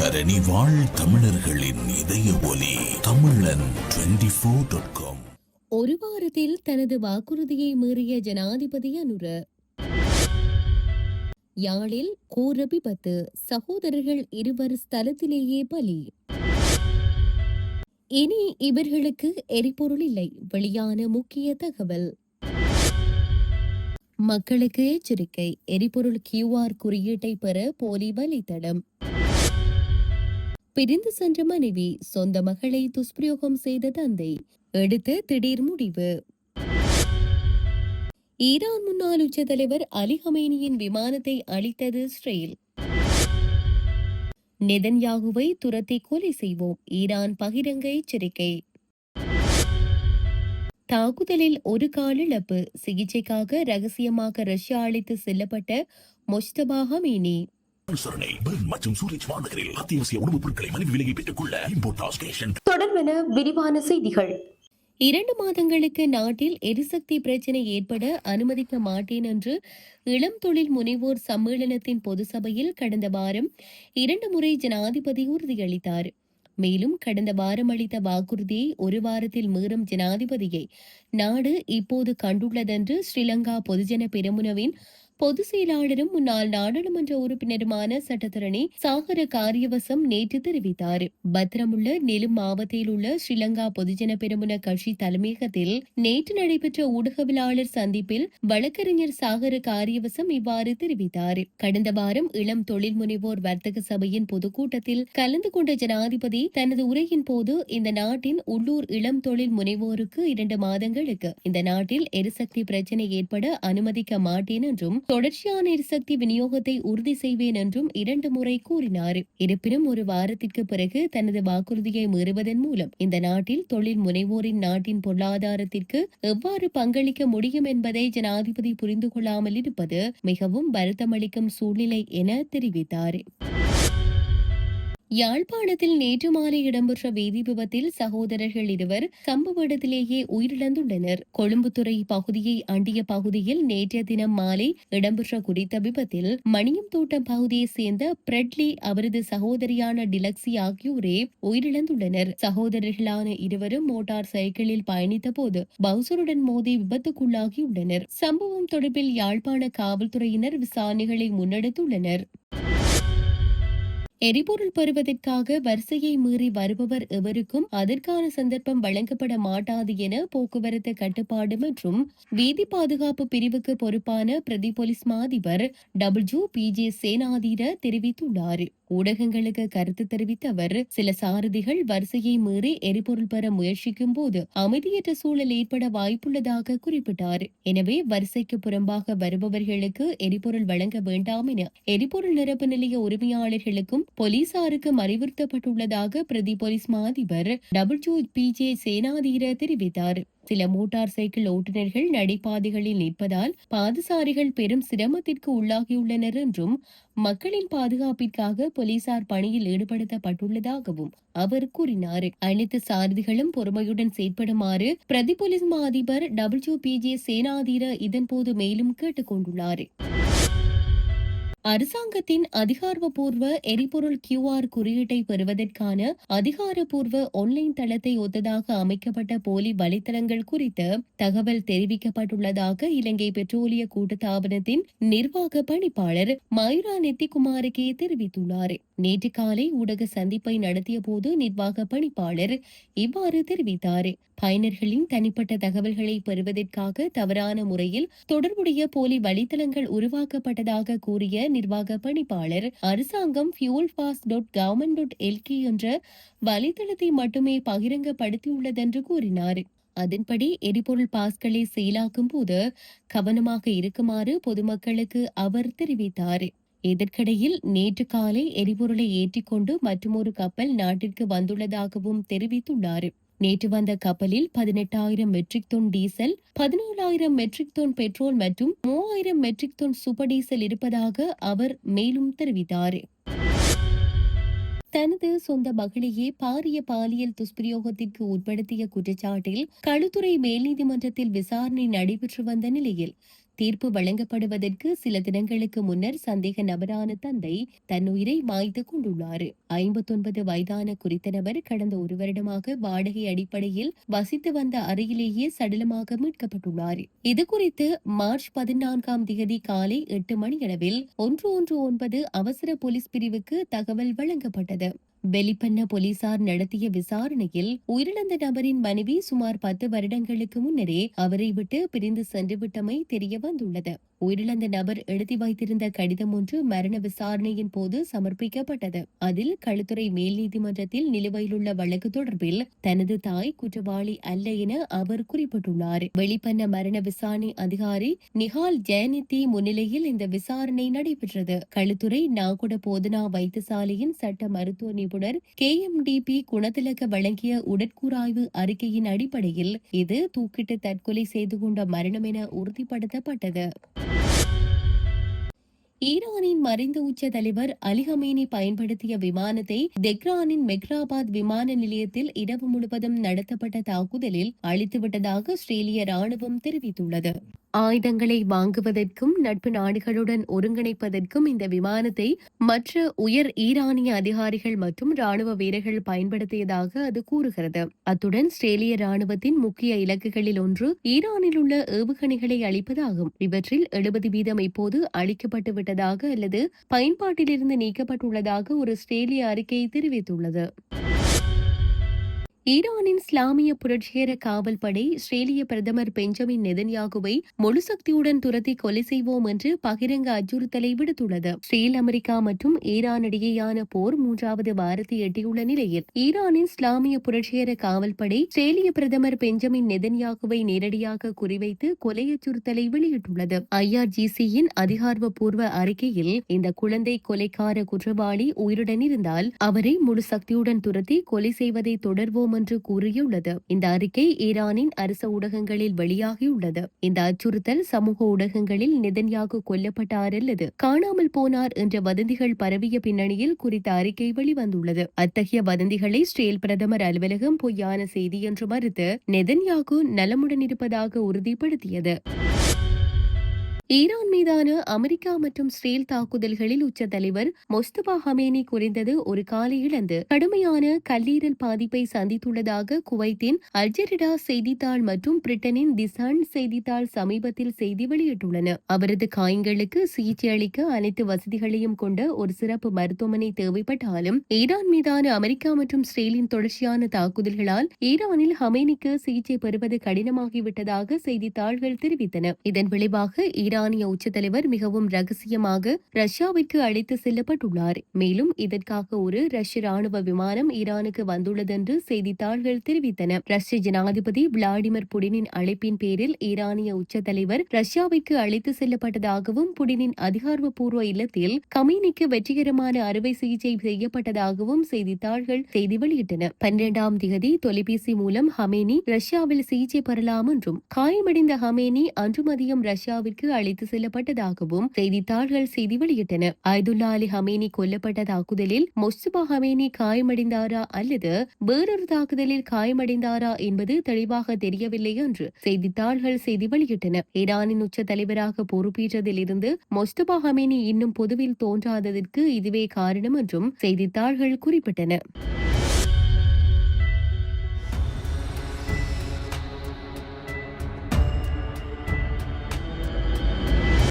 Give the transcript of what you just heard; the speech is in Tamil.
தரணி வாழ் தமிழர்களின் இதய ஒலி தமிழன் 24.com. ஒரு வாரத்தில் தனது வாக்குறுதியை மீறிய ஜனாதிபதி அனுர. யாழில் கோர விபத்து, சகோதரர்கள் இருவர் ஸ்தலத்திலேயே பலி. இனி இவர்களுக்கு எரிபொருள் இல்லை, வெளியான முக்கிய தகவல். மக்களுக்கு எச்சரிக்கை, எரிபொருள் QR குறியீட்டை பெற போலி வலைத்தடம். பிரிந்து சென்ற மனைவி, சொந்த மகளை துஷ்பிரயோகம் செய்த தந்தை, எடுத்த திடீர் முடிவு. ஈரான் முன்னாள் உச்ச தலைவர் அலி ஹமேனியின் விமானத்தை அழித்தது இஸ்ரேல். நெதன்யாகுவை துரத்தி கொலை செய்வோம், ஈரான் பகிரங்க எச்சரிக்கை. தாக்குதலில் ஒரு கால் இழப்பு, சிகிச்சைக்காக ரகசியமாக ரஷ்யா அழைத்து செல்லப்பட்ட மொஜ்தபா ஹமேனி. தொடர்பென விரிவான செய்திகள். 2 மாதங்களுக்கு நாட்டில் எரிசக்தி பிரச்சினை ஏற்பட அனுமதிக்க மாட்டேன் என்று இளம் தொழில் முனைவோர் சம்மேளனத்தின் பொது சபையில் கடந்த வாரம் 2 முறை ஜனாதிபதி உறுதியளித்தார். மேலும் கடந்த வாரம் அளித்த வாக்குறுதியை ஒரு வாரத்தில் மீறும் ஜனாதிபதியை நாடு இப்போது கண்டுள்ளதென்று ஸ்ரீலங்கா பொதுஜன பெரமுனவின் பொதுச் செயலாளரும் முன்னாள் நாடாளுமன்ற உறுப்பினருமான சட்டத்தரணி சாகர காரியவசம் நேற்று தெரிவித்தார். பத்திரமுள்ள நெலும் மாவட்டத்தில் உள்ள ஸ்ரீலங்கா பொதுஜன பெரமுன கட்சி தலைமையகத்தில் நேற்று நடைபெற்ற ஊடகவியலாளர் சந்திப்பில் வழக்கறிஞர் சாகர காரியவசம் இவ்வாறு தெரிவித்தார். கடந்த வாரம் இளம் தொழில் முனைவோர் வர்த்தக சபையின் பொதுக்கூட்டத்தில் கலந்து கொண்ட ஜனாதிபதி தனது உரையின் போது இந்த நாட்டின் உள்ளூர் இளம் தொழில் முனைவோருக்கு 2 மாதங்களுக்கு இந்த நாட்டில் எரிசக்தி பிரச்சினை ஏற்பட அனுமதிக்க மாட்டேன் என்றும் தொடர்ச்சியான எரிசக்தி விநியோகத்தை உறுதி செய்வேன் என்றும் 2 முறை கூறினார். இருப்பினும் ஒரு வாரத்திற்கு பிறகு தனது வாக்குறுதியை மீறுவதன் மூலம் இந்த நாட்டில் தொழில் முனைவோரின் நாட்டின் பொருளாதாரத்திற்கு எவ்வாறு பங்களிக்க முடியும் என்பதை ஜனாதிபதி புரிந்து கொள்ளாமல் இருப்பது மிகவும் வருத்தமளிக்கும் சூழ்நிலை என தெரிவித்தார். யாழ்ப்பாணத்தில் நேற்று மாலை இடம்பெற்ற வீதி விபத்தில் சகோதரர்கள் இருவர் சம்பவ இடத்திலேயே உயிரிழந்துள்ளனர். கொழும்புத்துறை பகுதியை அண்டிய பகுதியில் நேற்றைய தினம் மாலை இடம்பெற்ற குறித்த விபத்தில் மணியம் தோட்டம் பகுதியைச் சேர்ந்த பிரெட்லி, அவரது சகோதரியான டிலக்ஸி ஆகியோரே உயிரிழந்துள்ளனர். சகோதரர்களான இருவரும் மோட்டார் சைக்கிளில் பயணித்த போது பவுசருடன் மோதி விபத்துக்குள்ளாகியுள்ளனர். சம்பவம் தொடர்பில் யாழ்ப்பாண காவல்துறையினர் விசாரணைகளை முன்னெடுத்துள்ளனர். எரிபொருள் பெறுவதற்காக வரிசையை மீறி வருபவர் எவருக்கும் அதற்கான சந்தர்ப்பம் வழங்கப்பட மாட்டாது என போக்குவரத்து கட்டுப்பாடு மற்றும் வீதி பாதுகாப்பு பிரிவுக்கு பொறுப்பான பிரதி போலீஸ் மா அதிபர் WPJ சேனாதீர தெரிவித்துள்ளார். ஊடகங்களுக்கு கருத்து தெரிவித்த அவர், சில சாரதிகள் வரிசையை மீறி எரிபொருள் பெற முயற்சிக்கும் போது அமைதியற்ற சூழல் ஏற்பட வாய்ப்புள்ளதாக குறிப்பிட்டார். எனவே வரிசைக்கு புறம்பாக வருபவர்களுக்கு எரிபொருள் வழங்க வேண்டாம் என எரிபொருள் நிரப்பு நிலைய உரிமையாளர்களுக்கும் போலீசாருக்கும் அறிவுறுத்தப்பட்டுள்ளதாக பிரதி போலீஸ் மா அதிபர் WPJ சேனாதீர தெரிவித்தார். சில மோட்டார் சைக்கிள் ஓட்டுநர்கள் நடைபாதைகளில் நிற்பதால் பாதசாரிகள் பெரும் சிரமத்திற்கு உள்ளாகியுள்ளனர் என்றும் மக்களின் பாதுகாப்பிற்காக போலீசார் பணியில் ஈடுபடுத்தப்பட்டுள்ளதாகவும் அவர் கூறினார். அனைத்து சாரதிகளும் பொறுமையுடன் செயற்படுமாறு பிரதி போலீஸ் மா அதிபர் WPJ சேனாதீர இதன்போது மேலும் கேட்டுக் கொண்டுள்ளார். அரசாங்கத்தின் அதிகாரப்பூர்வ எரிபொருள் QR குறியீட்டை பெறுவதற்கான அதிகாரப்பூர்வ ஆன்லைன் தளத்தை ஒத்ததாக அமைக்கப்பட்ட போலி வலைத்தளங்கள் குறித்து தகவல் தெரிவிக்கப்பட்டுள்ளதாக இலங்கை பெட்ரோலிய கூட்டுத்தாபனத்தின் நிர்வாக பணிப்பாளர் மயூரா நெத்திகுமாரகே தெரிவித்துள்ளார். நேற்று காலை ஊடக சந்திப்பை நடத்திய போது நிர்வாக பணிப்பாளர் இவ்வாறு தெரிவித்தார். பயனர்களின் தனிப்பட்ட தகவல்களை பெறுவதற்காக தவறான முறையில் தொடர்புடைய போலி வலைத்தளங்கள் உருவாக்கப்பட்டதாக கூறிய நிர்வாக பணிப்பாளர், அரசாங்கம் fuelfast.government.lk என்ற வலைத்தளத்தை மட்டுமே பகிரங்கப்படுத்தியுள்ளதென்று கூறினார். அதன்படி எரிபொருள் பாஸ்களை செயலாக்கும் போது கவனமாக இருக்குமாறு பொதுமக்களுக்கு அவர் தெரிவித்தார். இதற்கிடையில் நேற்று காலை எரிபொருளை ஏற்றிக்கொண்டு மற்றொரு கப்பல் நாட்டிற்கு வந்துள்ளதாகவும் தெரிவித்துள்ளார். நேற்று வந்த கப்பலில் 18,000 metric ton diesel, 17,000 metric ton petrol மற்றும் 3,000 மெட்ரிக் டன் சூப்பர் டீசல் இருப்பதாக அவர் மேலும் தெரிவித்தார். தனது சொந்த மகளையே பாரிய பாலியல் துஷ்பிரயோகத்திற்கு உட்படுத்திய குற்றச்சாட்டில் களுத்துறை மேல் நீதிமன்றத்தில் விசாரணை நடைபெற்று வந்த நிலையில் தீர்ப்பு வழங்கப்படுவதற்கு சில தினங்களுக்கு முன்னர் சந்தேக நபரான தந்தை தன் உயிரை மாய்த்து கொண்டுள்ளார். 59 வயதான குறித்த நபர் கடந்த ஒரு வருடமாக வாடகை அடிப்படையில் வசித்து வந்த அறையிலேயே சடலமாக மீட்கப்பட்டுள்ளார். இதுகுறித்து மார்ச் 14ஆம் தேதி காலை 8 மணியளவில் 119 அவசர போலீஸ் பிரிவுக்கு தகவல் வழங்கப்பட்டது. வெளிப்பண்ண போலீசார் நடத்திய விசாரணையில் உயிரிழந்த நபரின் மனைவி சுமார் 10 வருடங்களுக்கு முன்னரே அவரை விட்டு பிரிந்து சென்றுவிட்டமை தெரிய வந்துள்ளது. உயிரிழந்த நபர் எழுதி வைத்திருந்த கடிதம் ஒன்று மரண விசாரணையின் போது சமர்ப்பிக்கப்பட்டது. அதில் களுத்துறை மேல் நீதிமன்றத்தில் நிலுவையில் உள்ள வழக்கு தொடர்பில் தனது தாய் குற்றவாளி அல்ல என அவர் குறிப்பிட்டுள்ளார். வெளிப்பண்ண மரண விசாரணை அதிகாரி நிஹால் ஜெயநிதி முன்னிலையில் இந்த விசாரணை நடைபெற்றது. களுத்துறை நாகுட போதனா வைத்தியசாலையின் சட்ட மருத்துவ நிபுணர் KMDP குணத்திலக்க வழங்கிய உடற்கூறாய்வு அறிக்கையின் அடிப்படையில் இது தூக்கிட்டு தற்கொலை செய்து கொண்ட மரணம் என உறுதிப்படுத்தப்பட்டது. ஈரானின் மறைந்த உச்ச தலைவர் அலி ஹமேனி பயன்படுத்திய விமானத்தை தெஹ்ரானின் மெக்ராபாத் விமான நிலையத்தில் இரவு முழுவதும் நடத்தப்பட்ட தாக்குதலில் அழித்துவிட்டதாக ஆஸ்திரேலிய ராணுவம் தெரிவித்துள்ளது. ஆயுதங்களை வாங்குவதற்கும் நட்பு நாடுகளுடன் ஒருங்கிணைப்பதற்கும் இந்த விமானத்தை மற்ற உயர் ஈரானிய அதிகாரிகள் மற்றும் ராணுவ வீரர்கள் பயன்படுத்தியதாக அது கூறுகிறது. அத்துடன் ஆஸ்திரேலிய ராணுவத்தின் முக்கிய இலக்குகளில் ஒன்று ஈரானில் உள்ள ஏவுகணைகளை அளிப்பதாகும். இவற்றில் 70% இப்போது அளிக்கப்பட்டு விட்டதாக அல்லது பயன்பாட்டிலிருந்து நீக்கப்பட்டுள்ளதாக ஒரு ஆஸ்திரேலிய அறிக்கை தெரிவித்துள்ளது. ஈரானின் இஸ்லாமிய புரட்சிகர காவல் படை ஆஸ்திரேலிய பிரதமர் பெஞ்சமின் நெதன்யாகுவை முழு சக்தியுடன் துரத்தி கொலை செய்வோம் என்று பகிரங்க அச்சுறுத்தலை விடுத்துள்ளது. இஸ்ரேல், அமெரிக்கா மற்றும் ஈரான் இடையேயான போர் 3வது வாரத்தை எட்டியுள்ள நிலையில் ஈரானின் இஸ்லாமிய புரட்சிகர காவல் படை ஆஸ்திரேலிய பிரதமர் பெஞ்சமின் நெதன்யாகுவை நேரடியாக குறிவைத்து கொலை அச்சுறுத்தலை வெளியிட்டுள்ளது. IRGC-யின் அதிகாரப்பூர்வ அறிக்கையில் இந்த குழந்தை கொலைக்கார குற்றவாளி உயிருடன் இருந்தால் அவரை முழு சக்தியுடன் துரத்தி கொலை செய்வதை தொடர்வோம் என்று கூறியுள்ளது. இந்த அறிக்கை ஈரானின் அரச ஊடகங்களில் வெளியாகியுள்ளது. இந்த அச்சுறுத்தல் சமூக ஊடகங்களில் நெதன்யாகு கொல்லப்பட்டார் அல்லது காணாமல் போனார் என்ற வதந்திகள் பரவிய பின்னணியில் குறித்த அறிக்கை வெளிவந்துள்ளது. அத்தகைய வதந்திகளை இஸ்ரேல் பிரதமர் அலுவலகம் பொய்யான செய்தி என்று மறுத்து நெதன்யாகு நலமுடன் இருப்பதாக உறுதிப்படுத்தியது. ஈரான் மீதான அமெரிக்கா மற்றும் இஸ்ரேல் தாக்குதல்களில் உச்ச தலைவர் மொஸ்தபா ஹமேனி குறைந்தது ஒரு காலை இழந்து கடுமையான கல்லீரல் பாதிப்பை சந்தித்துள்ளதாக குவைத்தின் அல்ஜெரிடா செய்தித்தாள் மற்றும் பிரிட்டனின் தி சன் செய்தித்தாள் சமீபத்தில் செய்தி வெளியிட்டுள்ளன. அவரது காயங்களுக்கு சிகிச்சை அளிக்க அனைத்து வசதிகளையும் கொண்ட ஒரு சிறப்பு மருத்துவமனை தேவைப்பட்டாலும் ஈரான் மீதான அமெரிக்கா மற்றும் இஸ்ரேலின் தொடர்ச்சியான தாக்குதல்களால் ஈரானில் ஹமேனிக்கு சிகிச்சை பெறுவது கடினமாகிவிட்டதாக செய்தித்தாள்கள் தெரிவித்தன. இதன் விளைவாக ஈரானிய உச்ச தலைவர் மிகவும் ரகசியமாக ரஷ்யாவிற்கு அழைத்து செல்லப்பட்டுள்ளார். மேலும் இதற்காக ஒரு ரஷ்ய ராணுவ விமானம் ஈரானுக்கு வந்துள்ளது என்று செய்தித்தாள்கள் தெரிவித்தன. ரஷ்ய ஜனாதிபதி விளாடிமிர் புடினின் அழைப்பின் பேரில் ஈரானிய உச்ச தலைவர் ரஷ்யாவிற்கு அழைத்து செல்லப்பட்டதாகவும் புடினின் அதிகாரப்பூர்வ இல்லத்தில் கமீனிக்கு வெற்றிகரமான அறுவை சிகிச்சை செய்யப்பட்டதாகவும் செய்தித்தாள்கள் செய்தி வெளியிட்டன. 12ஆம் தேதி தொலைபேசி மூலம் ஹமேனி ரஷ்யாவில் சிகிச்சை பெறலாம் என்றும் காயமடைந்த ஹமேனி அன்று மதியம் ரஷ்யாவிற்கு அழைத்து செல்லப்பட்டதாகவும் செய்தித்தாள்கள் செய்தி வெளியிட்டன. அயதுல்லா அலி ஹமேனி கொல்லப்பட்ட தாக்குதலில் மொஸ்தபா ஹமேனி காயமடைந்தாரா அல்லது வேறொரு தாக்குதலில் காயமடைந்தாரா என்பது தெளிவாக தெரியவில்லை என்று செய்தித்தாள்கள் செய்தி வெளியிட்டன. ஈரானின் உச்ச தலைவராக பொறுப்பேற்றதில் இருந்து மொஸ்தபா ஹமேனி இன்னும் பொதுவில் தோன்றாததற்கு இதுவே காரணம் என்றும் செய்தித்தாள்கள் குறிப்பிட்டன.